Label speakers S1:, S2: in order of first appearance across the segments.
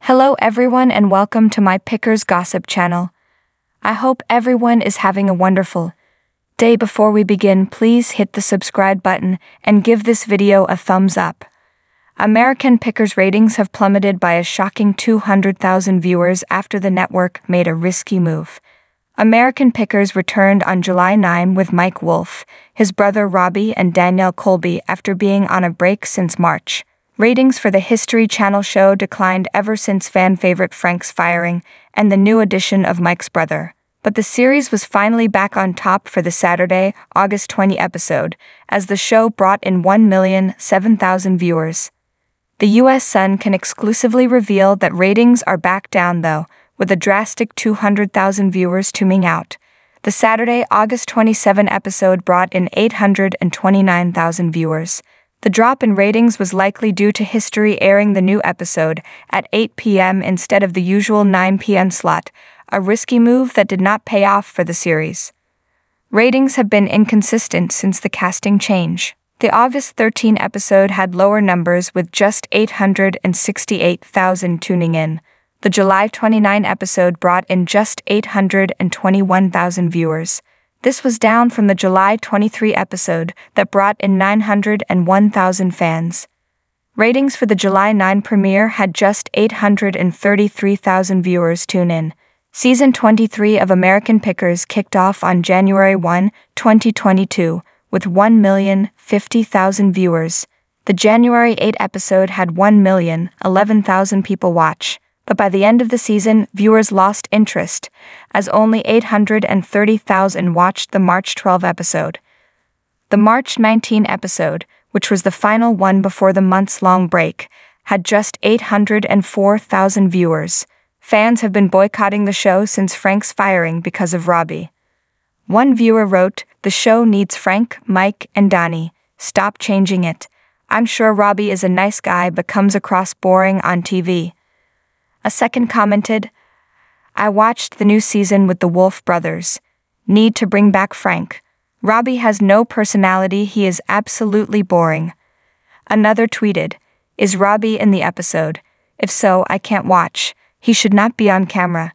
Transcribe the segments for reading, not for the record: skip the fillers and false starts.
S1: Hello everyone and welcome to my Pickers Gossip channel. I hope everyone is having a wonderful day. Before we begin, please hit the subscribe button and give this video a thumbs up. American Pickers ratings have plummeted by a shocking 200,000 viewers after the network made a risky move. American Pickers returned on July 9 with Mike Wolfe, his brother Robbie and Danielle Colby after being on a break since March. Ratings for the History Channel show declined ever since fan favorite Frank's firing and the new addition of Mike's brother. But the series was finally back on top for the Saturday, August 20 episode, as the show brought in 1,007,000 viewers. The US Sun can exclusively reveal that ratings are back down though, with a drastic 200,000 viewers tuning out. The Saturday, August 27 episode brought in 829,000 viewers. The drop in ratings was likely due to History airing the new episode at 8 p.m. instead of the usual 9 p.m. slot, a risky move that did not pay off for the series. Ratings have been inconsistent since the casting change. The August 13 episode had lower numbers with just 868,000 tuning in. The July 29 episode brought in just 821,000 viewers. This was down from the July 23 episode that brought in 901,000 fans. Ratings for the July 9 premiere had just 833,000 viewers tune in. Season 23 of American Pickers kicked off on January 1, 2022, with 1,050,000 viewers. The January 8 episode had 1,011,000 people watch. But by the end of the season, viewers lost interest, as only 830,000 watched the March 12 episode. The March 19 episode, which was the final one before the months-long break, had just 804,000 viewers. Fans have been boycotting the show since Frank's firing because of Robbie. One viewer wrote, "The show needs Frank, Mike, and Donnie. Stop changing it. I'm sure Robbie is a nice guy but comes across boring on TV." A second commented, "I watched the new season with the Wolfe brothers. Need to bring back Frank. Robbie has no personality, he is absolutely boring." Another tweeted, "Is Robbie in the episode? If so, I can't watch. He should not be on camera.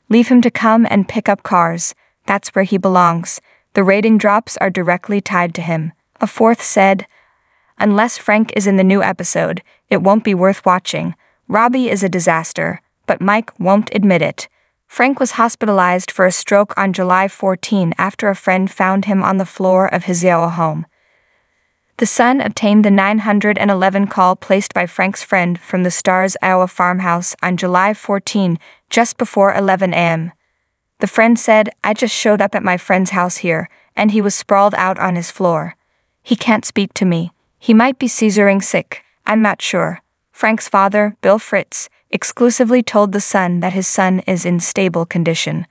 S1: Leave him to come and pick up cars. That's where he belongs. The rating drops are directly tied to him." A fourth said, "Unless Frank is in the new episode, it won't be worth watching. Robbie is a disaster, but Mike won't admit it." Frank was hospitalized for a stroke on July 14 after a friend found him on the floor of his Iowa home. The Sun obtained the 911 call placed by Frank's friend from the Star's Iowa farmhouse on July 14, just before 11 a.m. The friend said, "I just showed up at my friend's house here, and he was sprawled out on his floor. He can't speak to me. He might be seizuring sick. I'm not sure." Frank's father, Bill Fritz, exclusively told The Sun that his son is in stable condition.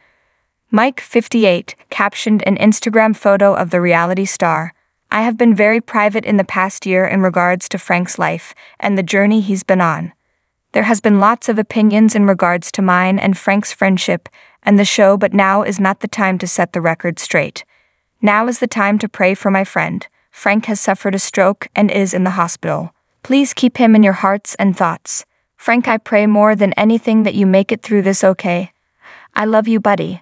S1: Mike, 58, captioned an Instagram photo of the reality star, "I have been very private in the past year in regards to Frank's life and the journey he's been on. There has been lots of opinions in regards to mine and Frank's friendship and the show, but now is not the time to set the record straight. Now is the time to pray for my friend. Frank has suffered a stroke and is in the hospital. Please keep him in your hearts and thoughts. Frank, I pray more than anything that you make it through this okay. I love you, buddy."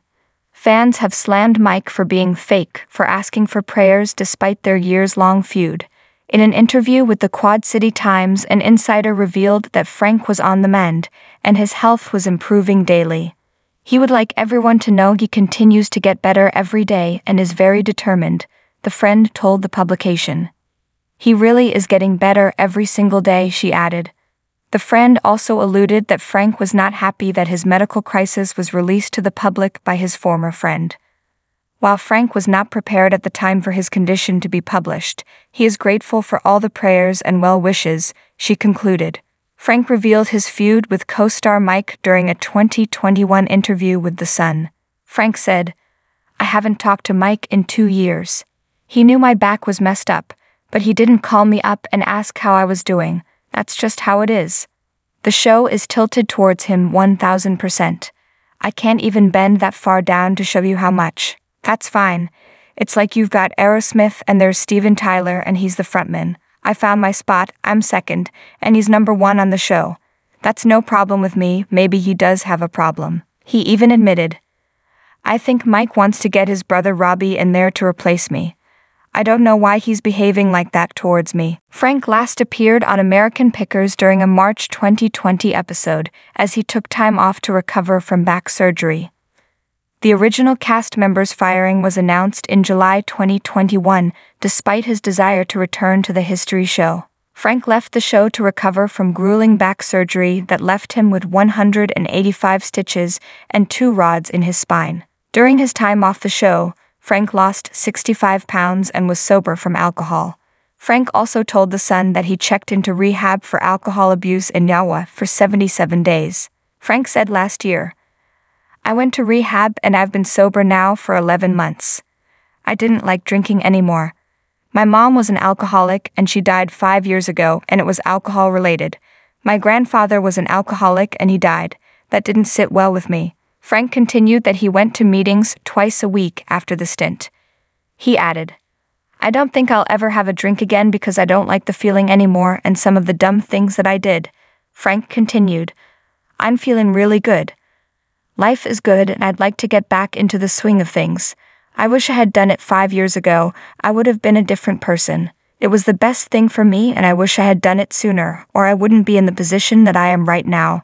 S1: Fans have slammed Mike for being fake, for asking for prayers despite their years-long feud. In an interview with the Quad City Times, an insider revealed that Frank was on the mend, and his health was improving daily. "He would like everyone to know he continues to get better every day and is very determined," the friend told the publication. "He really is getting better every single day," she added. The friend also alluded that Frank was not happy that his medical crisis was released to the public by his former friend. While Frank was not prepared at the time for his condition to be published, he is grateful for all the prayers and well wishes, she concluded. Frank revealed his feud with co-star Mike during a 2021 interview with The Sun. Frank said, "I haven't talked to Mike in 2 years. He knew my back was messed up, but he didn't call me up and ask how I was doing. That's just how it is. The show is tilted towards him 1000%. I can't even bend that far down to show you how much. That's fine. It's like you've got Aerosmith and there's Steven Tyler and he's the frontman. I found my spot, I'm second, and he's number one on the show. That's no problem with me, maybe he does have a problem. He even admitted, I think Mike wants to get his brother Robbie in there to replace me. I don't know why he's behaving like that towards me. Frank last appeared on American Pickers during a March 2020 episode, as he took time off to recover from back surgery. The original cast member's firing was announced in July 2021, despite his desire to return to the history show. Frank left the show to recover from grueling back surgery that left him with 185 stitches and 2 rods in his spine. During his time off the show, Frank lost 65 pounds and was sober from alcohol. Frank also told The Sun that he checked into rehab for alcohol abuse in Yawa for 77 days. Frank said last year, I went to rehab and I've been sober now for 11 months. I didn't like drinking anymore. My mom was an alcoholic and she died 5 years ago and it was alcohol related. My grandfather was an alcoholic and he died. That didn't sit well with me. Frank continued that he went to meetings twice a week after the stint. He added, I don't think I'll ever have a drink again because I don't like the feeling anymore and some of the dumb things that I did. Frank continued, I'm feeling really good. Life is good and I'd like to get back into the swing of things. I wish I had done it 5 years ago. I would have been a different person. It was the best thing for me and I wish I had done it sooner or I wouldn't be in the position that I am right now.